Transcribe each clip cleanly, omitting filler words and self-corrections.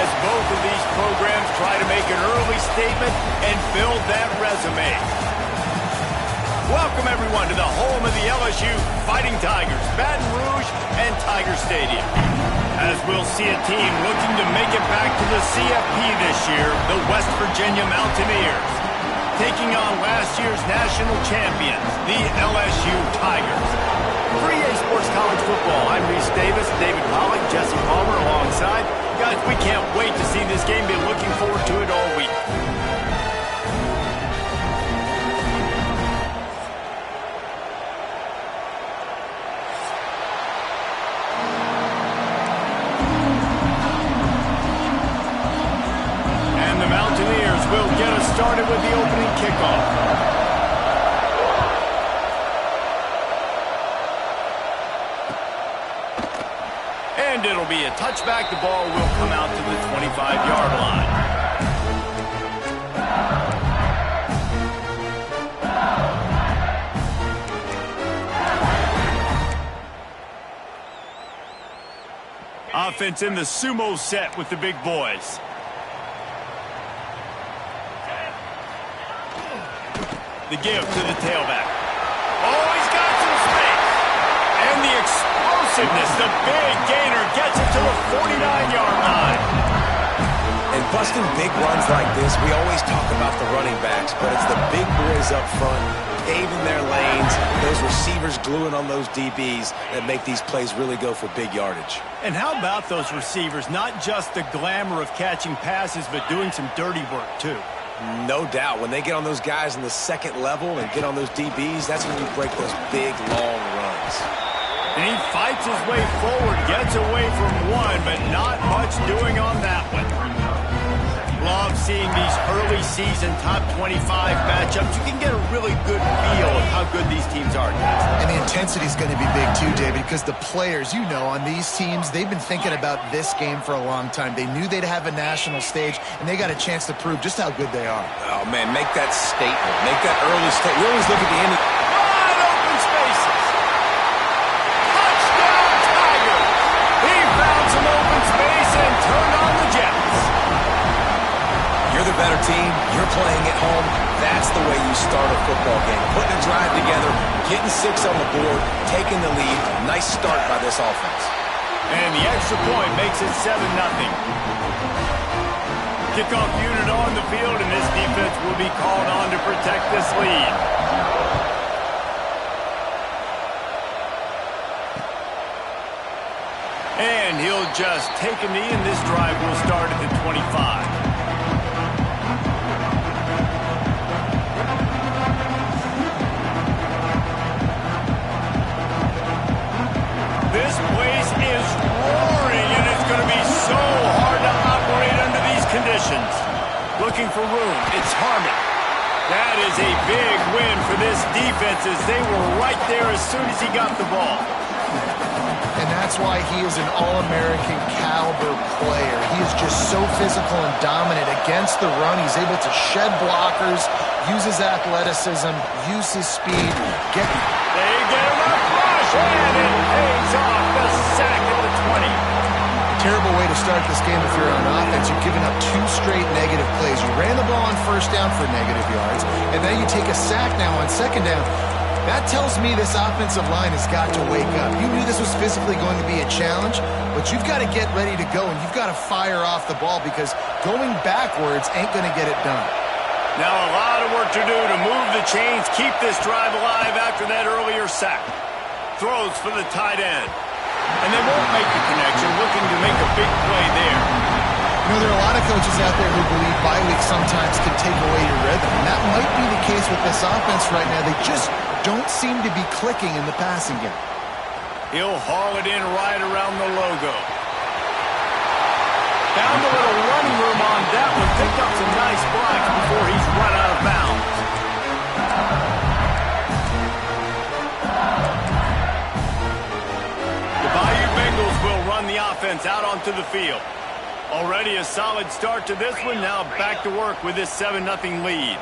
as both of these programs try to make an early statement and build that resume. Welcome, everyone, to the home of the LSU Fighting Tigers, Baton Rouge and Tiger Stadium. As we'll see a team looking to make it back to the CFP this year, the West Virginia Mountaineers, taking on last year's national champions, the LSU Tigers. For EA Sports College Football, I'm Reese Davis, David Pollock, Jesse Palmer alongside. Guys, we can't wait to see this game. Been looking forward to it all week. And the Mountaineers will get us started with the opening kickoff. And it'll be a touchback. The ball will come out to the 25-yard line. Offense in the sumo set with the big boys. The give to the tailback. Oh, he's got some space. And the explosiveness, the big gainer gets it to the 49-yard line. And busting big runs like this, we always talk about the running backs, but it's the big boys up front, paving their lanes, those receivers gluing on those DBs that make these plays really go for big yardage. And how about those receivers? Not just the glamour of catching passes, but doing some dirty work, too. No doubt. When they get on those guys in the second level and get on those DBs, that's when you break those big, long runs. And he fights his way forward, gets away from one, but not much doing on that one. Love seeing these early season top 25 matchups. You can get a really good feel of how good these teams are, guys. And the intensity is going to be big too, David, because the players, you know, on these teams, they've been thinking about this game for a long time. They knew they'd have a national stage, and they got a chance to prove just how good they are. Oh, man, make that statement. Make that early statement. We always look at the end. Wide open spaces. Touchdown, Tiger. He found some open space and turned on the Jets. You're the better team. You're playing at home. That's the way you start a football game. Putting a drive together, getting 6 on the board, taking the lead. Nice start by this offense. And the extra point makes it 7-0. Kickoff unit on the field, and this defense will be called on to protect this lead. And he'll just take a knee, and this drive will start at the 25. This place is roaring, and it's going to be so hard to operate under these conditions. Looking for room. It's Harmon. That is a big win for this defense, as they were right there as soon as he got the ball. And that's why he is an All-American caliber player. He is just so physical and dominant against the run. He's able to shed blockers, use his athleticism, use his speed. They get him up rush, and it pays off the sack at the 20. Terrible way to start this game if you're on offense. You've given up 2 straight negative plays. You ran the ball on first down for negative yards, and then you take a sack now on second down. That tells me this offensive line has got to wake up. You knew this was physically going to be a challenge, but you've got to get ready to go, and you've got to fire off the ball because going backwards ain't going to get it done. Now a lot of work to do to move the chains, keep this drive alive after that earlier sack. Throws for the tight end. And they won't make the connection, looking to make a big play there. You know, there are a lot of coaches out there who believe bye week sometimes can take away your rhythm, and that might be the case with this offense right now. They just don't seem to be clicking in the passing game. He'll haul it in right around the logo. Found a little running room on that one. Picked up some nice blocks before he's run out of bounds. The Bayou Bengals will run the offense out onto the field. Already a solid start to this one. Now back to work with this 7-0 lead.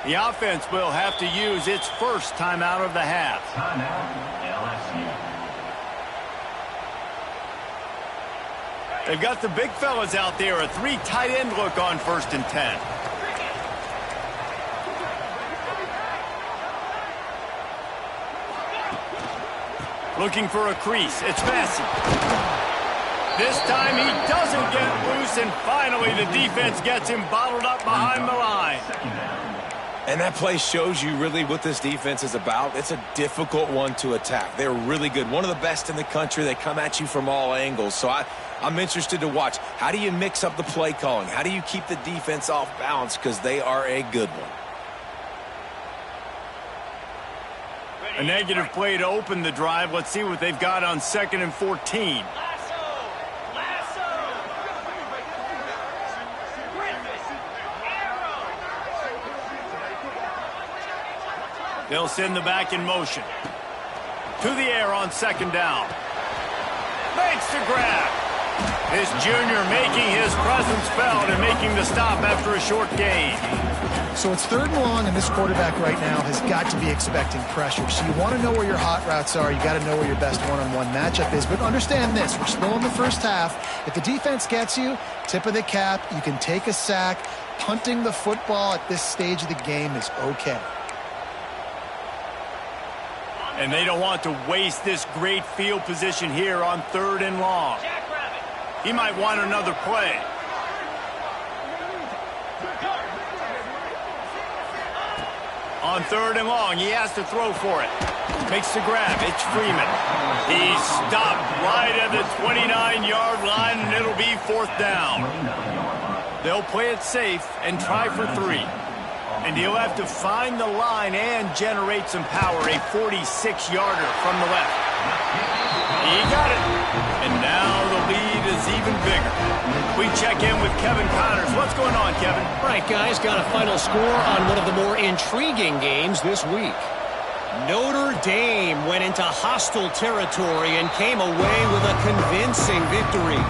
The offense will have to use its first timeout of the half. They've got the big fellas out there. A 3 tight end look on 1st and 10. Looking for a crease. It's Massey. This time he doesn't get loose, and finally the defense gets him bottled up behind the line. And that play shows you really what this defense is about. It's a difficult one to attack. They're really good. One of the best in the country. They come at you from all angles. So I'm interested to watch. How do you mix up the play calling? How do you keep the defense off balance? Because they are a good one. A negative play to open the drive. Let's see what they've got on 2nd and 14. They'll send the back in motion. To the air on 2nd down. Makes the grab. This junior making his presence felt and making the stop after a short gain. So it's 3rd and long, and this quarterback right now has got to be expecting pressure. So you want to know where your hot routes are. You got to know where your best one-on-one matchup is. But understand this, we're still in the first half. If the defense gets you, tip of the cap, you can take a sack. Punting the football at this stage of the game is okay. And they don't want to waste this great field position here on 3rd and long. He might want another play. On 3rd and long, he has to throw for it. Makes the grab. It's Freeman. He's stopped right at the 29-yard line, and it'll be 4th down. They'll play it safe and try for 3. And he'll have to find the line and generate some power. A 46-yarder from the left. He got it. And now the lead is even bigger. We check in with Kevin Connors. What's going on, Kevin? Right, guys. Got a final score on one of the more intriguing games this week. Notre Dame went into hostile territory and came away with a convincing victory.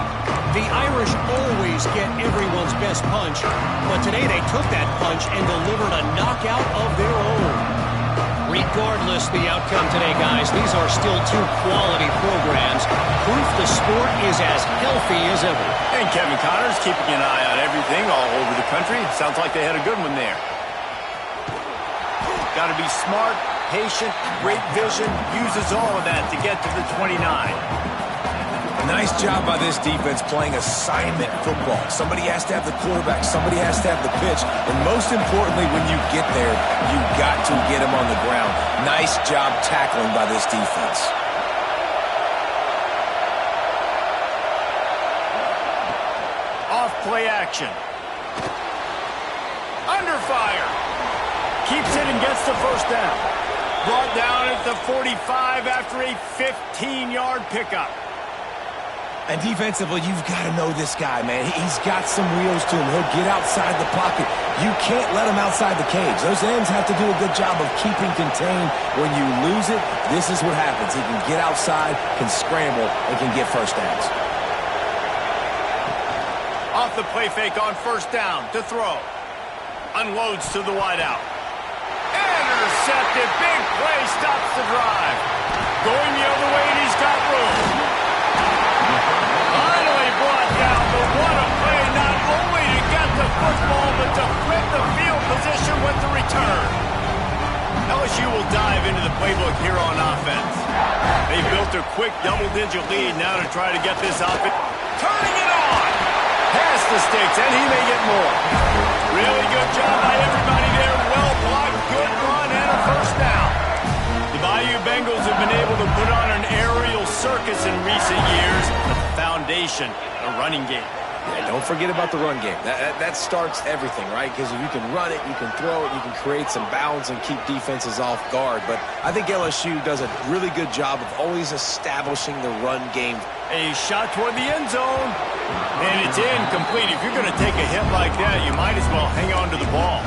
The Irish always get everyone's best punch, but today they took that punch and delivered a knockout of their own. Regardless the outcome today, guys, these are still 2 quality programs. Proof the sport is as healthy as ever. And Kevin Connors keeping an eye on everything all over the country. Sounds like they had a good one there. Got to be smart, patient, great vision, uses all of that to get to the 29. Nice job by this defense playing assignment football. Somebody has to have the quarterback. Somebody has to have the pitch. And most importantly, when you get there, you got to get him on the ground. Nice job tackling by this defense. Off play action. Under fire. Keeps it and gets the 1st down. Brought down at the 45 after a 15-yard pickup. And defensively, you've got to know this guy, man. He's got some wheels to him. He'll get outside the pocket. You can't let him outside the cage. Those ends have to do a good job of keeping contained. When you lose it, this is what happens. He can get outside, can scramble, and can get 1st downs. Off the play fake on 1st down to throw. Unloads to the wideout. Intercepted. Big play stops the drive. Going the other way, and he's got room. Finally brought down, but what a play, not only to get the football, but to flip the field position with the return. LSU will dive into the playbook here on offense. They built a quick double-digit lead now to try to get this offense. Turning it on! Past the sticks, and he may get more. Really good job by everybody there. Well blocked, good run, and a 1st down. The Bayou Bengals have been able to put on an aerial circus in recent years. The foundation, a running game. Yeah, don't forget about the run game. That starts everything, right? Because if you can run it, you can throw it, you can create some balance and keep defenses off guard. But I think LSU does a really good job of always establishing the run game. A shot toward the end zone, and it's incomplete. If you're going to take a hit like that, you might as well hang on to the ball.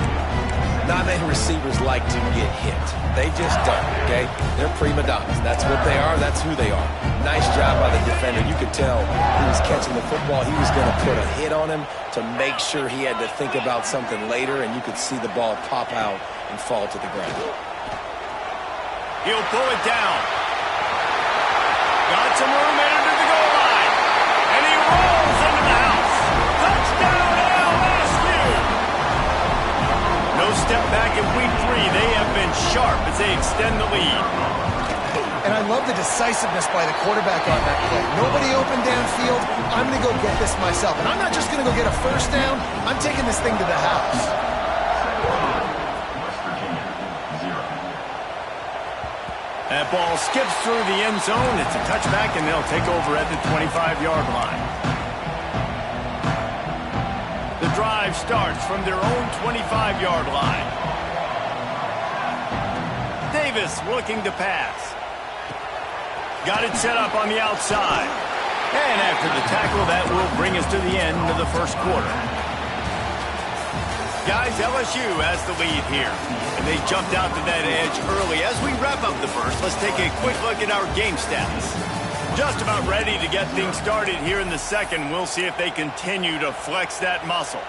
Not many receivers like to get hit. They just don't, okay? They're prima donnas. That's what they are. That's who they are. Nice job by the defender. You could tell he was catching the football. He was going to put a hit on him to make sure he had to think about something later, and you could see the ball pop out and fall to the ground. He'll pull it down. Got some room into the goal line. And he rolls into the house. Touchdown, LSU! No step back in week 3. They have been sharp as they extend the lead. And I love the decisiveness by the quarterback on that play. Nobody open downfield. I'm going to go get this myself. And I'm not just going to go get a first down. I'm taking this thing to the house. That ball skips through the end zone. It's a touchback, and they'll take over at the 25-yard line. The drive starts from their own 25-yard line. Davis looking to pass. Got it set up on the outside. And after the tackle, that will bring us to the end of the first quarter. Guys, LSU has the lead here. And they jumped out to that edge early. As we wrap up the first, let's take a quick look at our game stats. Just about ready to get things started here in the second. We'll see if they continue to flex that muscle.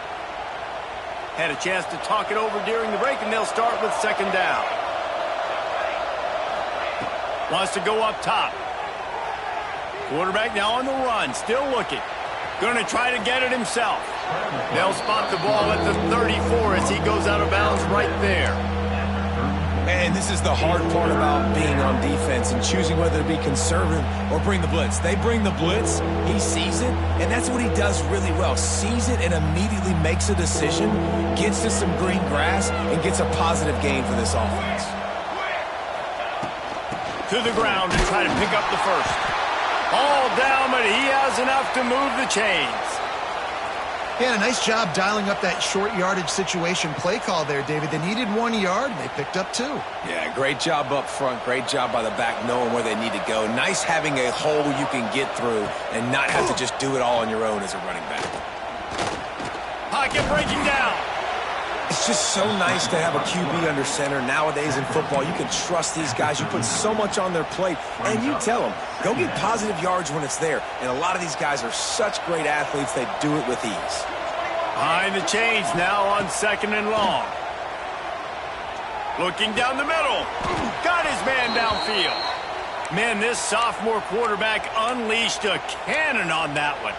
Had a chance to talk it over during the break, and they'll start with second down. Wants to go up top. Quarterback now on the run, still looking. Going to try to get it himself. They'll spot the ball at the 34 as he goes out of bounds right there. Man, this is the hard part about being on defense and choosing whether to be conservative or bring the blitz. They bring the blitz, he sees it, and that's what he does really well. Sees it and immediately makes a decision, gets to some green grass, and gets a positive gain for this offense. To the ground to try to pick up the first. All down, but he has enough to move the chains. Yeah, a nice job dialing up that short yardage situation play call there, David. They needed 1 yard, and they picked up 2. Yeah, great job up front. Great job by the back knowing where they need to go. Nice having a hole you can get through and not have to just do it all on your own as a running back. Pocket breaking down. It's just so nice to have a QB under center. Nowadays in football, you can trust these guys. You put so much on their plate, and you tell them, go get positive yards when it's there. And a lot of these guys are such great athletes, they do it with ease. Behind the chains now on second and long. Looking down the middle. Got his man downfield. Man, this sophomore quarterback unleashed a cannon on that one.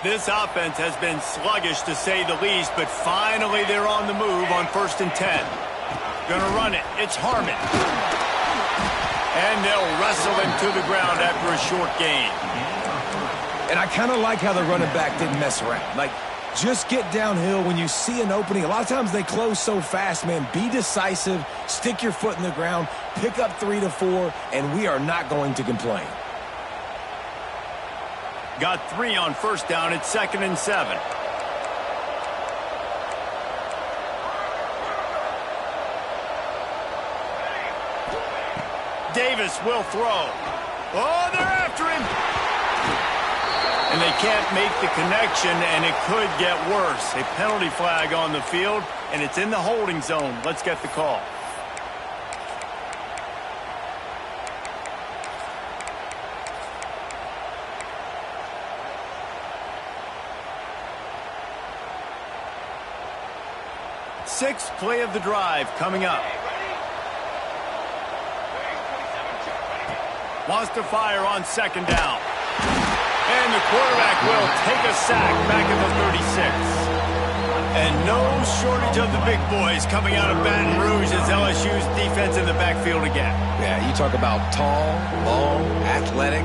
This offense has been sluggish to say the least, but finally they're on the move on 1st and 10. Gonna run it. It's Harmon. And they'll wrestle him to the ground after a short gain. And I kind of like how the running back didn't mess around. Like, just get downhill when you see an opening. A lot of times they close so fast, man. Be decisive, stick your foot in the ground, pick up 3 to 4, and we are not going to complain. Got 3 on first down. It's 2nd and 7. Davis will throw. Oh, they're after him. And they can't make the connection, and it could get worse. A penalty flag on the field, and it's in the holding zone. Let's get the call. Sixth play of the drive coming up. Wants to fire on second down. And the quarterback will take a sack back at the 36. And no shortage of the big boys coming out of Baton Rouge as LSU's defense in the backfield again. Yeah, you talk about tall, long, athletic,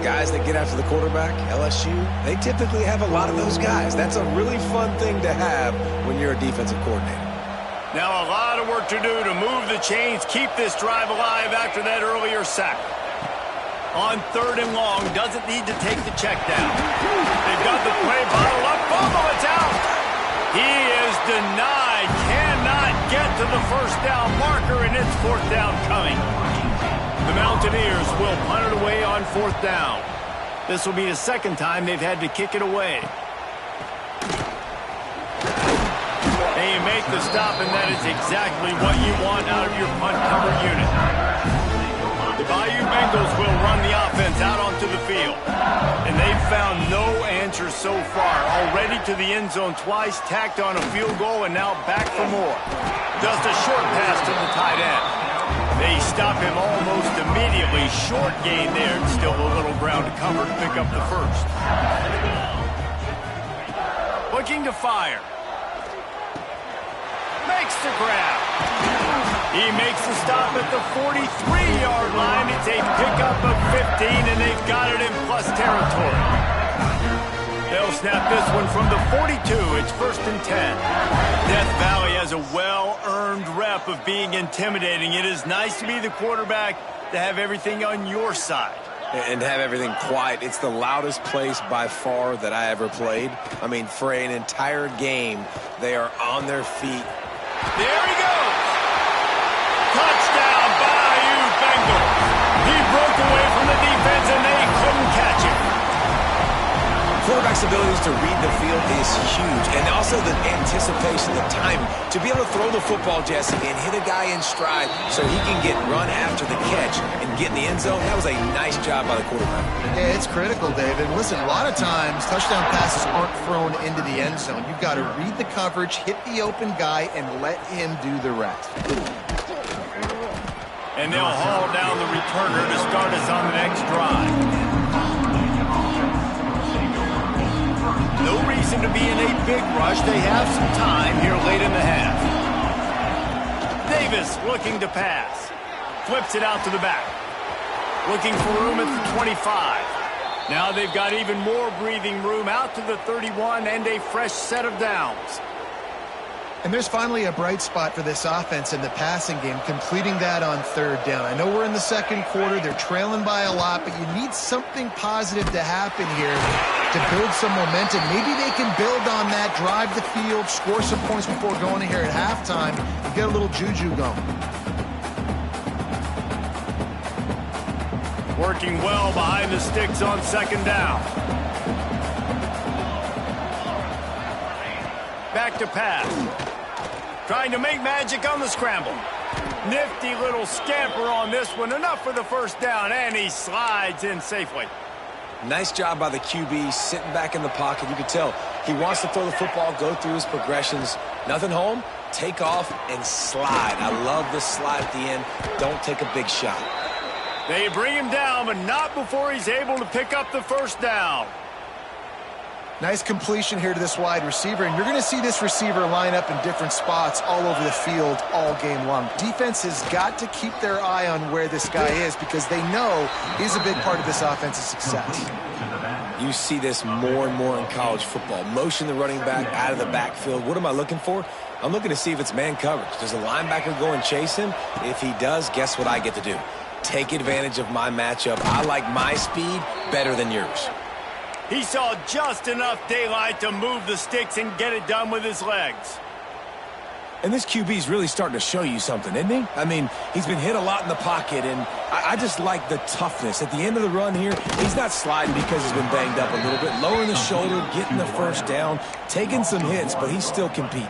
guys that get after the quarterback, LSU, they typically have a lot of those guys. That's a really fun thing to have when you're a defensive coordinator. Now a lot of work to do to move the chains, keep this drive alive after that earlier sack. On 3rd and long, doesn't need to take the check down. They've got the play bottle up, fumble, it's out. He is denied, cannot get to the first down marker, and it's 4th down coming. The Mountaineers will punt it away on 4th down. This will be the 2nd time they've had to kick it away. They may make the stop, and that is exactly what you want out of your punt cover unit. The Bayou Bengals will run the offense out onto the field. And they've found no answer so far. Already to the end zone twice, tacked on a field goal, and now back for more. Just a short pass to the tight end. They stop him almost immediately. Short gain there. Still a little ground to cover to pick up the first. Looking to fire. Makes the grab. He makes the stop at the 43-yard line. It's a pickup of 15, and they've got it in plus territory. They'll snap this one from the 42. It's 1st and 10. Death Valley has a well-earned rep of being intimidating. It is nice to be the quarterback, to have everything on your side. And have everything quiet. It's the loudest place by far that I ever played. I mean, for an entire game, they are on their feet. There he goes. Touchdown, Bayou Bengals. He broke away from the defense, and they couldn't catch him. Quarterback's abilities to read the field is huge, and also the anticipation, the time to be able to throw the football, Jesse, and hit a guy in stride so he can get run after the catch and get in the end zone. That was a nice job by the quarterback. Yeah, it's critical, David. Listen, a lot of times touchdown passes aren't thrown into the end zone. You've got to read the coverage, hit the open guy, and let him do the rest. And they'll haul down the returner to start us on the next drive. No reason to be in a big rush. They have some time here late in the half. Davis looking to pass. Flips it out to the back. Looking for room at the 25. Now they've got even more breathing room out to the 31 and a fresh set of downs. And there's finally a bright spot for this offense in the passing game, completing that on 3rd down. I know we're in the 2nd quarter. They're trailing by a lot, but you need something positive to happen here to build some momentum. Maybe they can build on that, drive the field, score some points before going in here at halftime, and get a little juju going. Working well behind the sticks on 2nd down. Back to pass. Trying to make magic on the scramble. Nifty little scamper on this one. Enough for the 1st down, and he slides in safely. Nice job by the QB, sitting back in the pocket. You can tell he wants to throw the football, go through his progressions. Nothing home, take off, and slide. I love the slide at the end. Don't take a big shot. They bring him down, but not before he's able to pick up the 1st down. Nice completion here to this wide receiver, and you're going to see this receiver line up in different spots all over the field all game long. Defense has got to keep their eye on where this guy is because they know he's a big part of this offense's success. You see this more and more in college football. Motion the running back out of the backfield. What am I looking for? I'm looking to see if it's man coverage. Does the linebacker go and chase him? If he does, guess what I get to do? Take advantage of my matchup. I like my speed better than yours. He saw just enough daylight to move the sticks and get it done with his legs. And this QB's really starting to show you something, isn't he? I mean, he's been hit a lot in the pocket, and I just like the toughness. At the end of the run here, he's not sliding because he's been banged up a little bit. Lowering the shoulder, getting the 1st down, taking some hits, but he's still competing.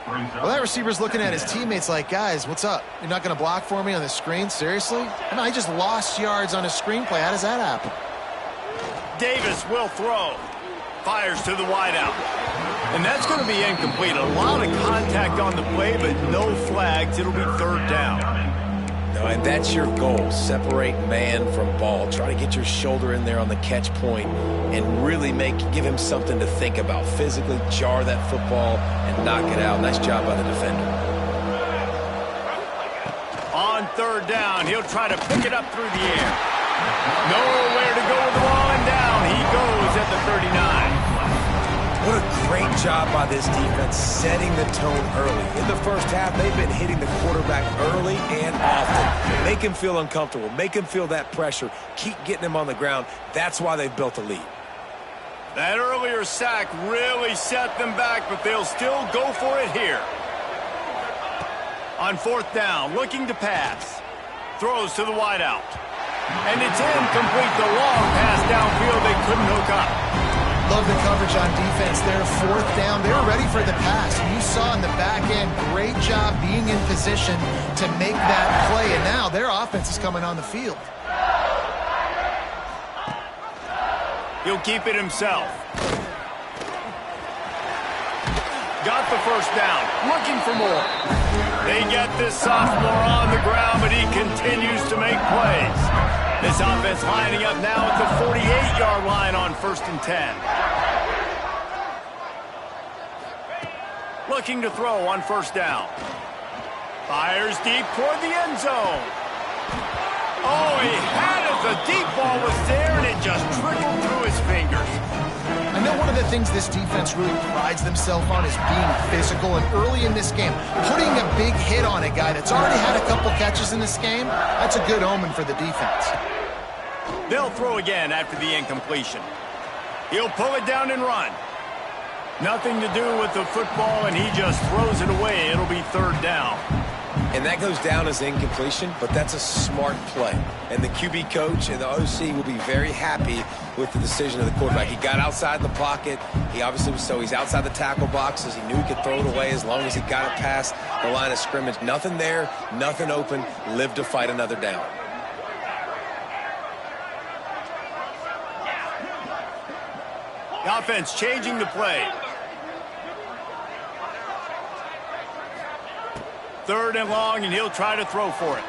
Well, that receiver's looking at his teammates like, guys, what's up? You're not going to block for me on the screen? Seriously? I mean, I just lost yards on a screenplay. How does that happen? Davis will throw. Fires to the wideout. And that's going to be incomplete. A lot of contact on the play, but no flags. It'll be 3rd down. No, and that's your goal. Separate man from ball. Try to get your shoulder in there on the catch point and really give him something to think about. Physically jar that football and knock it out. Nice job by the defender. On 3rd down, he'll try to pick it up through the air. Nowhere to go with the ball, and down he goes at the 39. What a great job by this defense setting the tone early. In the 1st half, they've been hitting the quarterback early and often. Make him feel uncomfortable. Make him feel that pressure. Keep getting him on the ground. That's why they've built a lead. That earlier sack really set them back, but they'll still go for it here. On 4th down, looking to pass. Throws to the wideout. And it's incomplete. The long pass downfield they couldn't hook up. Love the coverage on defense there. Fourth down, they're ready for the pass. You saw in the back end, great job being in position to make that play, and now their offense is coming on the field. He'll keep it himself. Got the first down, looking for more. They get this sophomore on the ground, but he continues to make plays. This offense lining up now at the 48-yard line on 1st and 10. Looking to throw on 1st down. Fires deep toward the end zone. Oh, he had it. The deep ball was there, and it just trickled through his fingers. I know one of the things this defense really prides themselves on is being physical, and early in this game, putting a big hit on a guy that's already had a couple catches in this game, that's a good omen for the defense. They'll throw again after the incompletion. He'll pull it down and run. Nothing to do with the football, and he just throws it away. It'll be 3rd down. And that goes down as incompletion, but that's a smart play. And the QB coach and the OC will be very happy with the decision of the quarterback. He got outside the pocket. He obviously was he's outside the tackle boxes. He knew he could throw it away as long as he got it past the line of scrimmage. Nothing there, nothing open. Live to fight another down. The offense changing the play. 3rd and long, and he'll try to throw for it.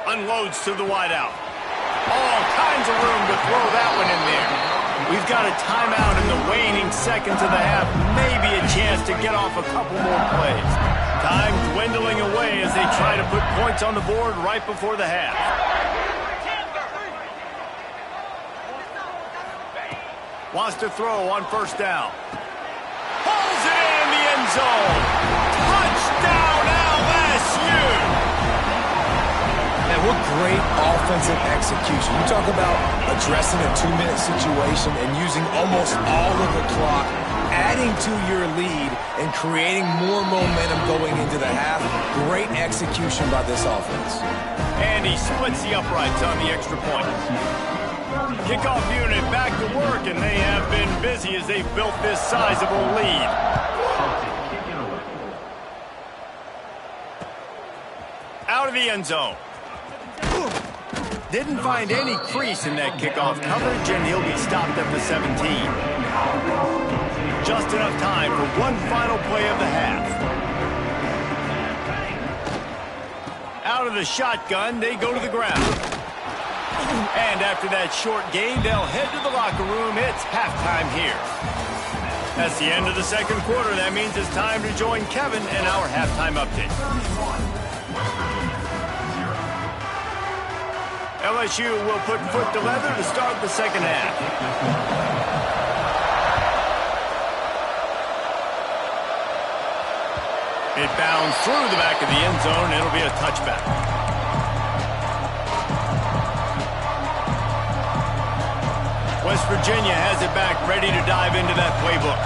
Unloads to the wideout. All kinds of room to throw that one in there. We've got a timeout in the waning seconds of the half. Maybe a chance to get off a couple more plays. Time dwindling away as they try to put points on the board right before the half. Wants to throw on 1st down. Pulls it in the end zone. Touchdown LSU! Man, what great offensive execution. You talk about addressing a 2-minute situation and using almost all of the clock, adding to your lead and creating more momentum going into the half. Great execution by this offense. And he splits the uprights on the extra point. Kickoff unit back to work, and they have been busy as they've built this sizable lead. Out of the end zone. Didn't find any crease in that kickoff coverage, and he'll be stopped at the 17. Just enough time for one final play of the half. Out of the shotgun, they go to the ground. And after that short gain, they'll head to the locker room. It's halftime here. That's the end of the 2nd quarter. That means it's time to join Kevin in our halftime update. LSU will put foot to leather to start the 2nd half. It bounds through the back of the end zone. It'll be a touchback. West Virginia has it back, ready to dive into that playbook.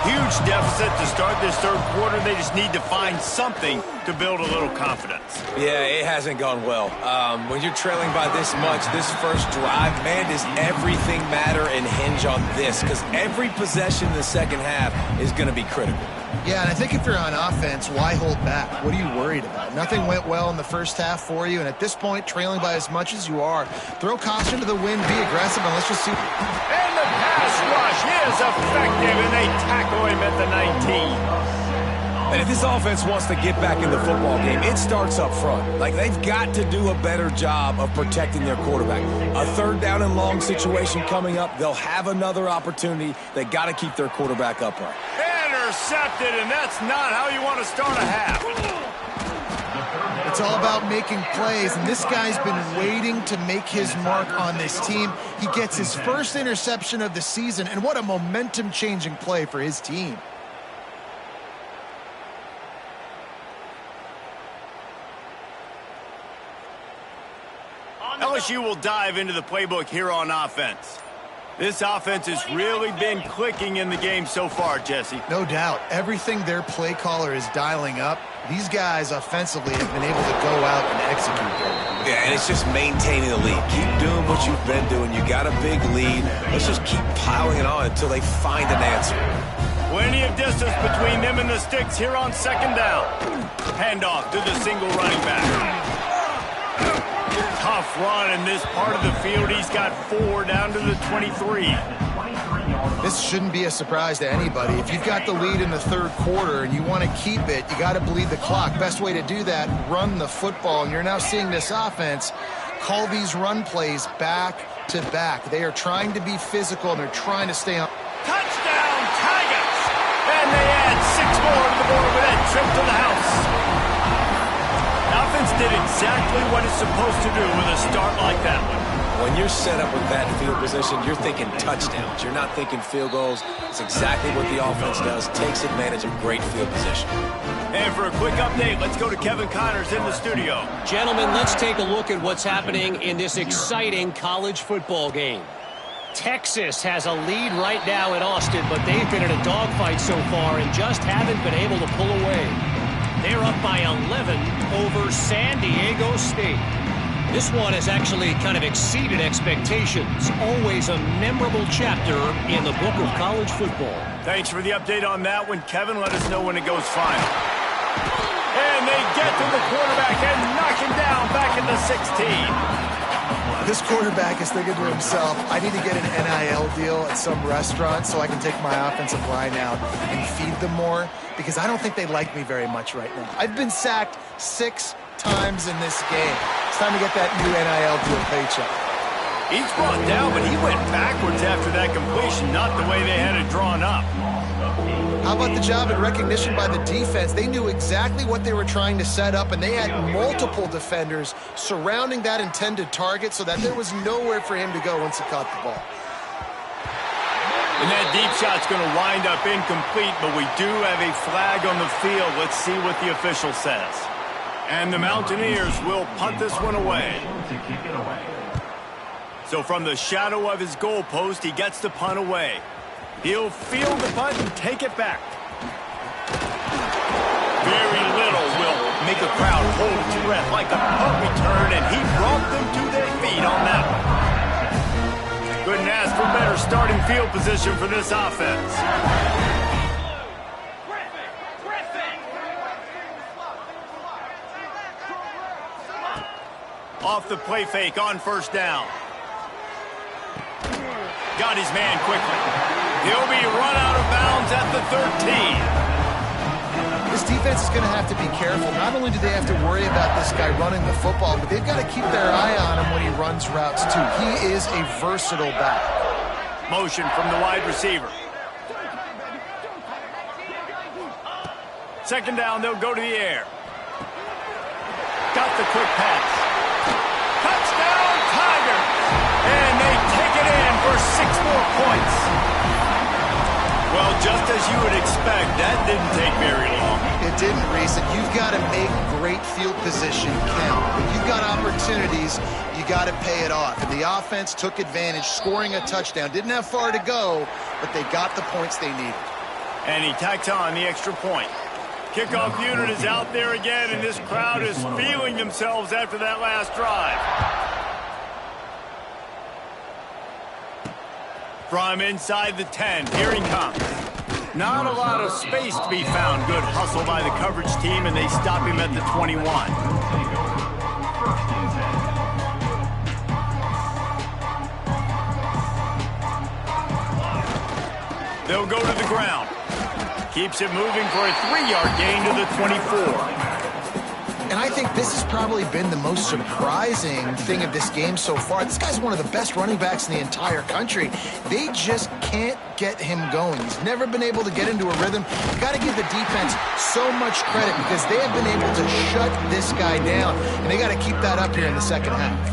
Huge deficit to start this 3rd quarter. They just need to find something to build a little confidence. Yeah, it hasn't gone well. When you're trailing by this much, this first drive, man, does everything matter and hinge on this? Because every possession in the 2nd half is going to be critical. Yeah, and I think if you're on offense, why hold back? What are you worried about? Nothing went well in the 1st half for you, and at this point, trailing by as much as you are, throw caution to the wind, be aggressive, and let's just see. And the pass rush is effective, and they tackle him at the 19. And if this offense wants to get back in the football game, it starts up front. Like, they've got to do a better job of protecting their quarterback. A 3rd down and long situation coming up. They'll have another opportunity. They got to keep their quarterback upright. Intercepted, and that's not how you want to start a half. It's all about making plays, and this guy's been waiting to make his mark on this team. He gets his first interception of the season, and what a momentum-changing play for his team. LSU will dive into the playbook here on offense. This offense has really been clicking in the game so far, Jesse. No doubt. Everything their play caller is dialing up, these guys offensively have been able to go out and execute. Yeah, and it's just maintaining the lead. Keep doing what you've been doing. You got a big lead. Let's just keep piling it on until they find an answer. Plenty of distance between them and the sticks here on second down. Handoff to the single running back. Tough run in this part of the field. He's got 4 down to the 23. This shouldn't be a surprise to anybody. If you've got the lead in the third quarter and you want to keep it, you got to bleed the clock. Best way to do that, run the football. And you're now seeing this offense call these run plays back to back. They are trying to be physical, and they're trying to stay on. Touchdown, Tigers! And they add 6 more to the board with that trip to the house. Offense did exactly what it's supposed to do with a start like that one. When you're set up with that field position, you're thinking touchdowns. You're not thinking field goals. It's exactly what the offense does. Takes advantage of great field position. And for a quick update, let's go to Kevin Connors in the studio. Gentlemen, let's take a look at what's happening in this exciting college football game. Texas has a lead right now in Austin, but they've been in a dogfight so far and just haven't been able to pull away. They're up by 11 over San Diego State. This one has actually kind of exceeded expectations. Always a memorable chapter in the book of college football. Thanks for the update on that one, Kevin. Let us know when it goes final. And they get to the quarterback and knock him down back at the 16. This quarterback is thinking to himself, I need to get an NIL deal at some restaurant so I can take my offensive line out and feed them more, because I don't think they like me very much right now. I've been sacked 6 times in this game. It's time to get that new NIL deal paycheck. He's brought down, but he went backwards after that completion, not the way they had it drawn up. How about the job and recognition by the defense? They knew exactly what they were trying to set up, and they had multiple defenders surrounding that intended target so that there was nowhere for him to go once he caught the ball. And that deep shot's going to wind up incomplete, but we do have a flag on the field. Let's see what the official says. And the Mountaineers will punt this one away. So from the shadow of his goalpost, he gets the punt away. He'll field the punt and take it back. Very little will make a crowd hold its breath like a punt return, and he brought them to their feet on that one. Couldn't ask for better starting field position for this offense. Off the play fake on first down. Got his man quickly. He'll be run out of bounds at the 13. This defense is going to have to be careful. Not only do they have to worry about this guy running the football, but they've got to keep their eye on him when he runs routes too. He is a versatile back. Motion from the wide receiver. Second down, they'll go to the air. Got the quick pass. Touchdown, Tigers! And they take it in for 6 more points. Well, just as you would expect, that didn't take very long. It didn't, Reese. You've got to make great field position count. When you've got opportunities, you got to pay it off. And the offense took advantage, scoring a touchdown. Didn't have far to go, but they got the points they needed. And he tacked on the extra point. Kickoff unit is out there again, and this crowd is feeling themselves after that last drive. From inside the 10, here he comes. Not a lot of space to be found. Good hustle by the coverage team, and they stop him at the 21. They'll go to the ground. Keeps it moving for a 3-yard gain to the 24. And I think this has probably been the most surprising thing of this game so far. This guy's one of the best running backs in the entire country. They just can't get him going. He's never been able to get into a rhythm. You got to give the defense so much credit because they have been able to shut this guy down, and they got to keep that up here in the second half.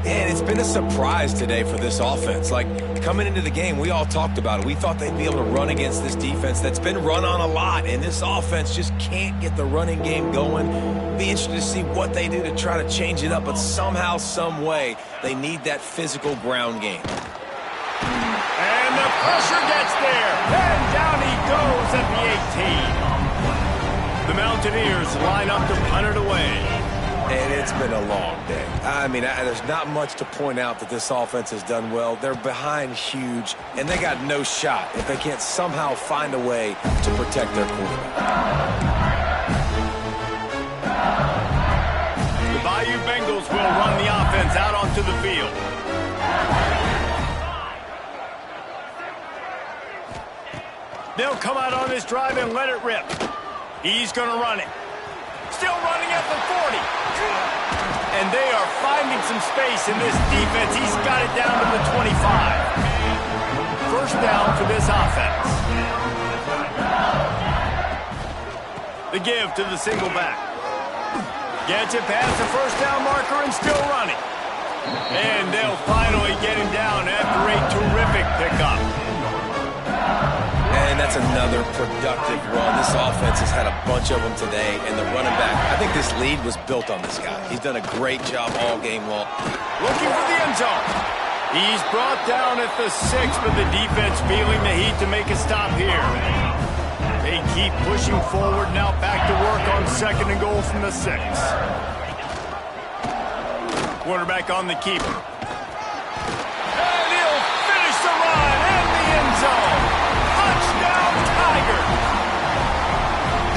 And it's been a surprise today for this offense. Like, coming into the game, we all talked about it. We thought they'd be able to run against this defense that's been run on a lot, and this offense just can't get the running game going. Be interested to see what they do to try to change it up, but somehow, some way, they need that physical ground game. And the pressure gets there, and down he goes at the 18. The Mountaineers line up to punt it away. And it's been a long day. I mean, there's not much to point out that this offense has done well. They're behind huge, and they got no shot if they can't somehow find a way to protect their quarterback. The Bayou Bengals will run the offense out onto the field. They'll come out on this drive and let it rip. He's going to run it. Still running at the 40. And they are finding some space in this defense. He's got it down to the 25. First down for this offense. The give to the single back. Gets it past the first down marker and still running. And they'll finally get him down after a terrific pickup. And that's another productive run. This offense has had a bunch of them today, and the running back, I think this lead was built on this guy. He's done a great job all game long. Looking for the end zone. He's brought down at the 6, but the defense feeling the heat to make a stop here. They keep pushing forward, now back to work on 2nd and goal from the 6. Quarterback on the keeper. And he'll finish the run in the end zone. Touchdown, Tigers!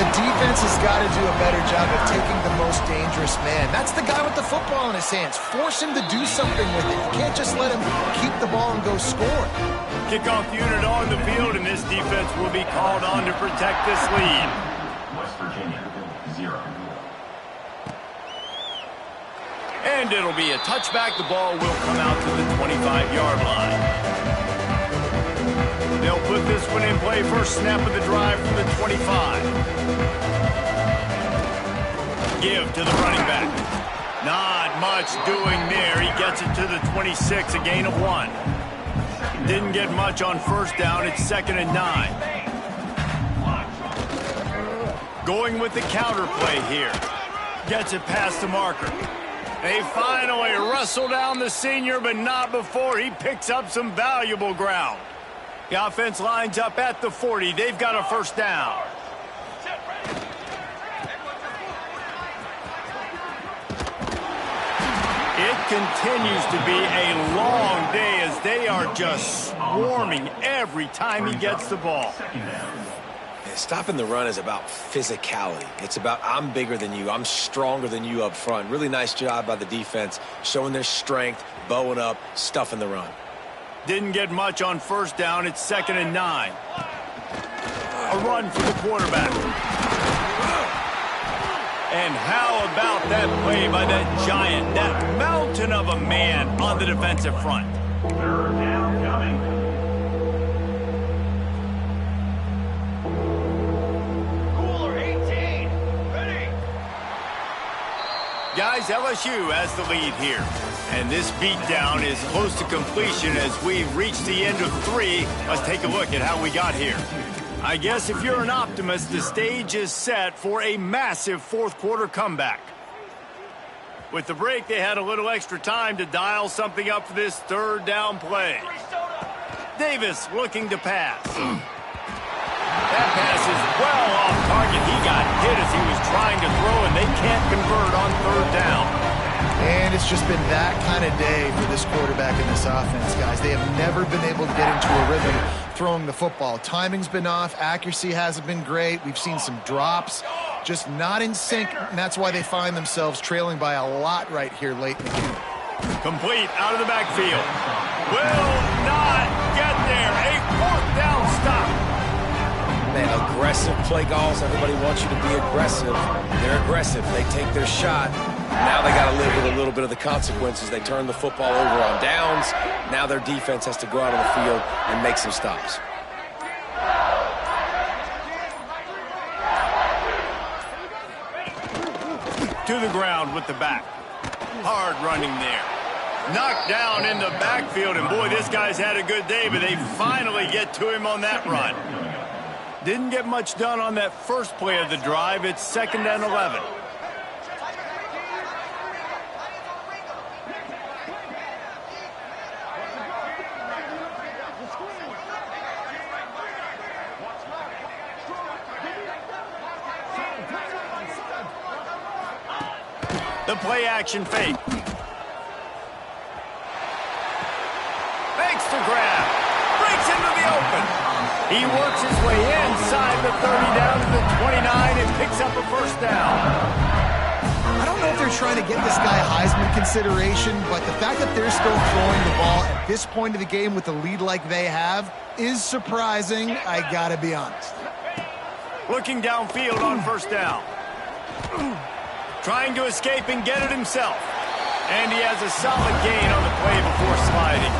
The defense has got to do a better job of taking the most dangerous man. That's the guy with the football in his hands. Force him to do something with it. You can't just let him keep the ball and go score. Kickoff unit on the field, and this defense will be called on to protect this lead. West Virginia, 0. And it'll be a touchback. The ball will come out to the 25-yard line. They'll put this one in play. First snap of the drive from the 25. Give to the running back. Not much doing there. He gets it to the 26, a gain of 1. Didn't get much on first down. It's 2nd and 9. Going with the counter play here. Gets it past the marker. They finally wrestle down the senior, but not before he picks up some valuable ground. The offense lines up at the 40. They've got a first down. It continues to be a long day as they are just swarming every time he gets the ball. Stopping the run is about physicality. It's about I'm bigger than you. I'm stronger than you up front. Really nice job by the defense, showing their strength, bowing up, stuffing the run. Didn't get much on first down. It's 2nd and 9. A run for the quarterback. And how about that play by that giant, that mountain of a man on the defensive front? 3rd down coming. Guys, LSU has the lead here. And this beatdown is close to completion as we reach the end of 3. Let's take a look at how we got here. I guess if you're an optimist, the stage is set for a massive fourth-quarter comeback. With the break, they had a little extra time to dial something up for this 3rd down play. Davis looking to pass. That pass is well off target. He got hit as he was trying to throw, and they can't convert on 3rd down. And it's just been that kind of day for this quarterback in this offense, guys. They have never been able to get into a rhythm throwing the football. Timing's been off. Accuracy hasn't been great. We've seen some drops, just not in sync, and that's why they find themselves trailing by a lot right here late in the game. Complete out of the backfield. Will not get there. A 4th down stop. Man, aggressive play calls. Everybody wants you to be aggressive. They're aggressive. They take their shot. Now they got to live with a little bit of the consequences. They turn the football over on downs. Now their defense has to go out on the field and make some stops. To the ground with the back. Hard running there. Knocked down in the backfield, and boy, this guy's had a good day, but they finally get to him on that run. Didn't get much done on that first play of the drive. It's 2nd and 11. The play action fake. Makes the grab. Breaks into the open. He works his way inside the 30 down to the 29 and picks up a first down. I don't know if they're trying to get this guy Heisman consideration, but the fact that they're still throwing the ball at this point of the game with the lead like they have is surprising, I gotta be honest. Looking downfield on first down. Trying to escape and get it himself. And he has a solid gain on the play before sliding.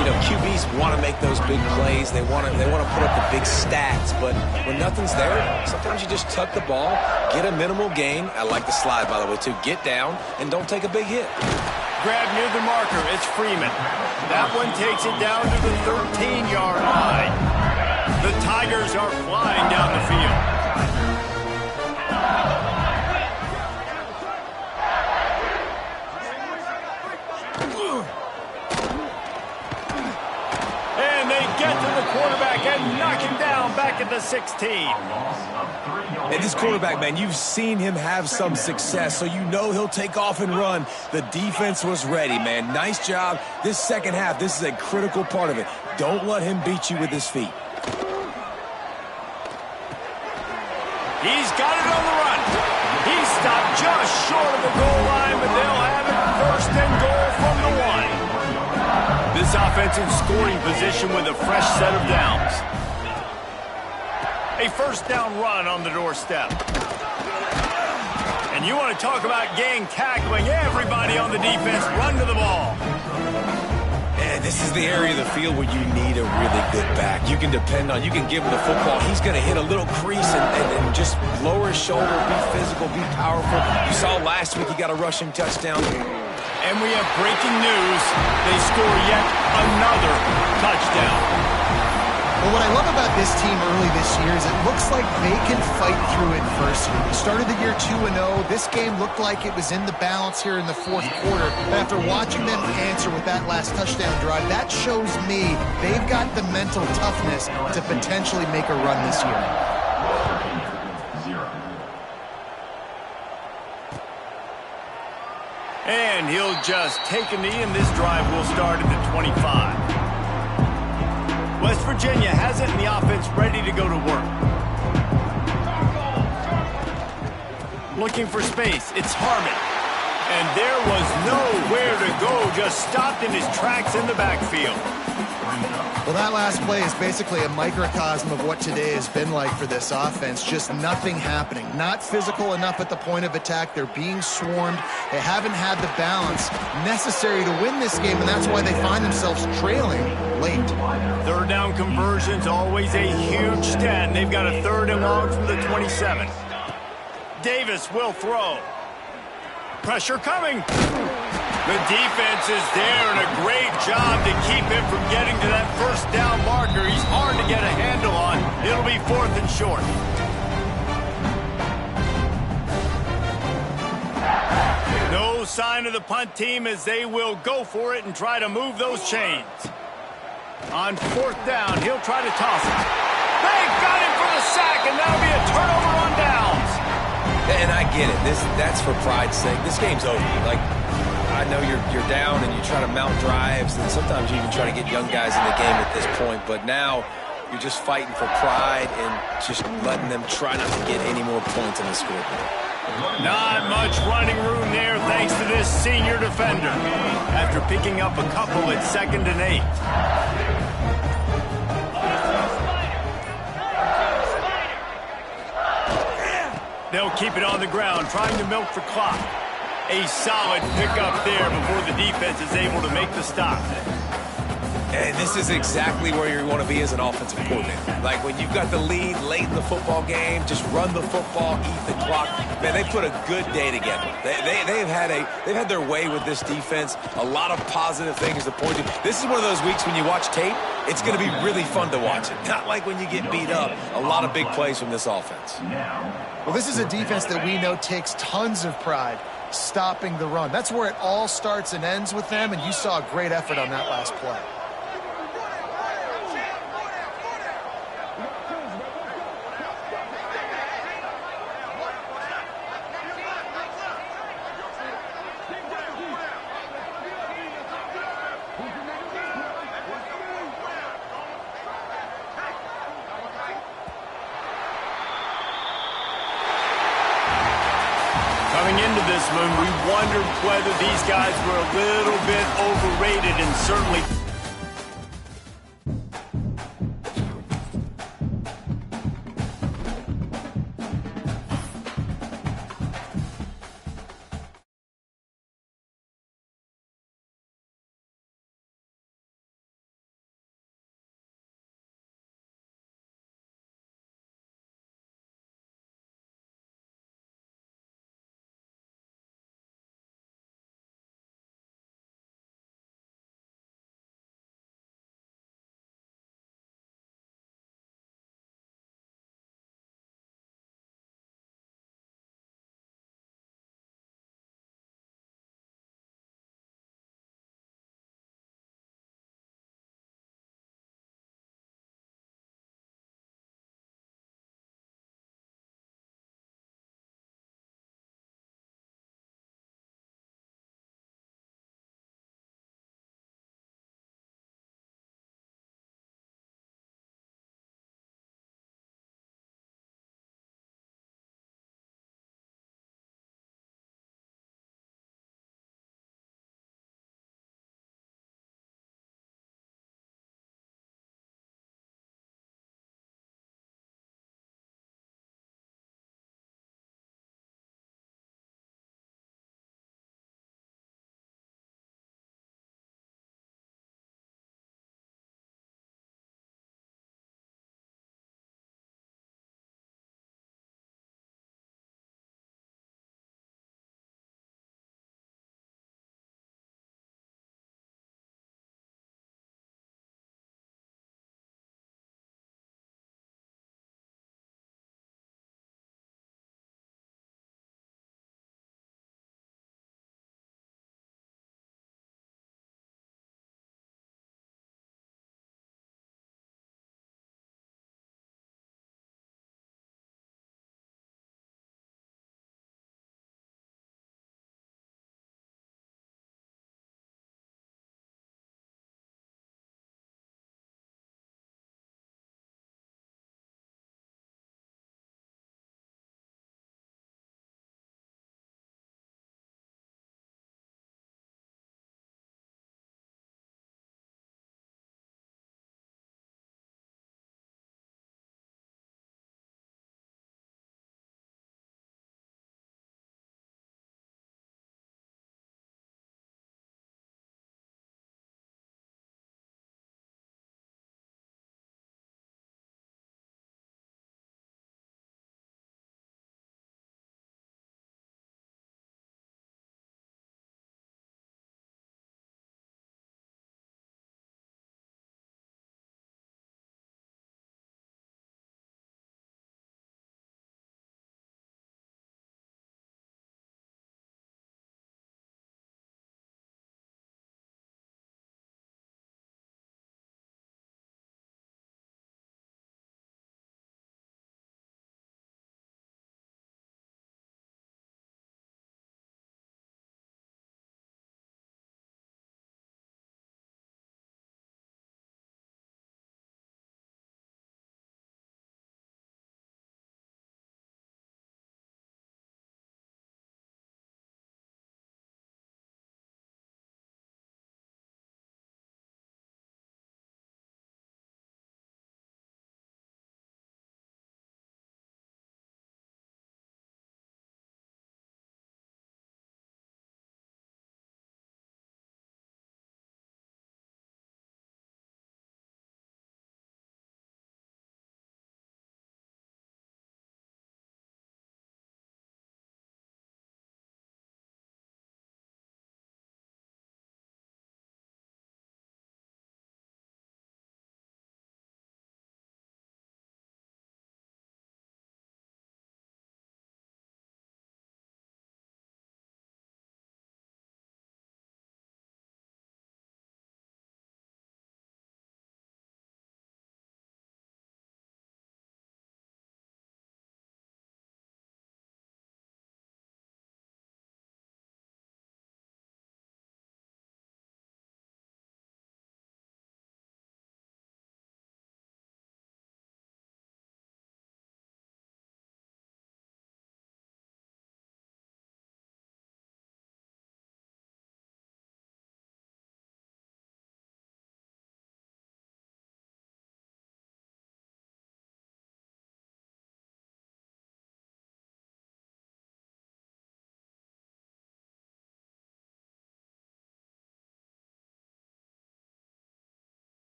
You know, QBs want to make those big plays. They want to put up the big stats. But when nothing's there, sometimes you just tuck the ball, get a minimal gain. I like the slide, by the way, too. Get down and don't take a big hit. Grab near the marker. It's Freeman. That one takes it down to the 13-yard line. The Tigers are flying down the field. And they get to the quarterback and knock him down back at the 16. And this quarterback, man, you've seen him have some success, so you know he'll take off and run. The defense was ready, man. Nice job. This second half, this is a critical part of it. Don't let him beat you with his feet. He's got it on the run. He stopped just short of the goal line, but they'll have it first and goal from the 1. This offense in scoring position with a fresh set of downs. A first down run on the doorstep. And you want to talk about gang tackling. Everybody on the defense run to the ball. And this is the area of the field where you need a really good back. You can depend on, you can give him the football. He's going to hit a little crease and just lower his shoulder, be physical, be powerful. You saw last week he got a rushing touchdown. And we have breaking news. They score yet another touchdown. Well, what I love about this team early this year is it looks like they can fight through adversity. They started the year 2-0. This game looked like it was in the balance here in the fourth quarter. But after watching them answer with that last touchdown drive, that shows me they've got the mental toughness to potentially make a run this year. And he'll just take a knee, and this drive will start at the 25. West Virginia has it in the offense ready to go to work. Looking for space. It's Harmon. And there was nowhere to go. Just stopped in his tracks in the backfield. Well, that last play is basically a microcosm of what today has been like for this offense. Just nothing happening. Not physical enough at the point of attack. They're being swarmed. They haven't had the balance necessary to win this game, and that's why they find themselves trailing late. Third down conversion's always a huge stat, and they've got a third and long from the 27. Davis will throw. Pressure coming. The defense is there, and a great job to keep him from getting to that first down marker. He's hard to get a handle on. It'll be 4th and short. No sign of the punt team as they will go for it and try to move those chains. On 4th down, he'll try to toss it. They've got him for the sack, and that'll be a turnover on downs. And I get it. That's for pride's sake. This game's over. Like, I know you're down and you try to mount drives, and sometimes you even try to get young guys in the game at this point. But now you're just fighting for pride and just letting them try not to get any more points on the scoreboard. Not much running room there thanks to this senior defender. After picking up a couple at 2nd and 8. They'll keep it on the ground, trying to milk the clock. A solid pickup there before the defense is able to make the stop. And this is exactly where you want to be as an offensive coordinator. Like when you've got the lead late in the football game, just run the football, eat the clock. Man, they put a good day together. They've had their way with this defense. A lot of positive things to point to. This is one of those weeks when you watch tape, it's going to be really fun to watch it. Not like when you get beat up. A lot of big plays from this offense. Well, this is a defense that we know takes tons of pride stopping the run. That's where it all starts and ends with them, and you saw a great effort on that last play. wondered whether these guys were a little bit overrated, and certainly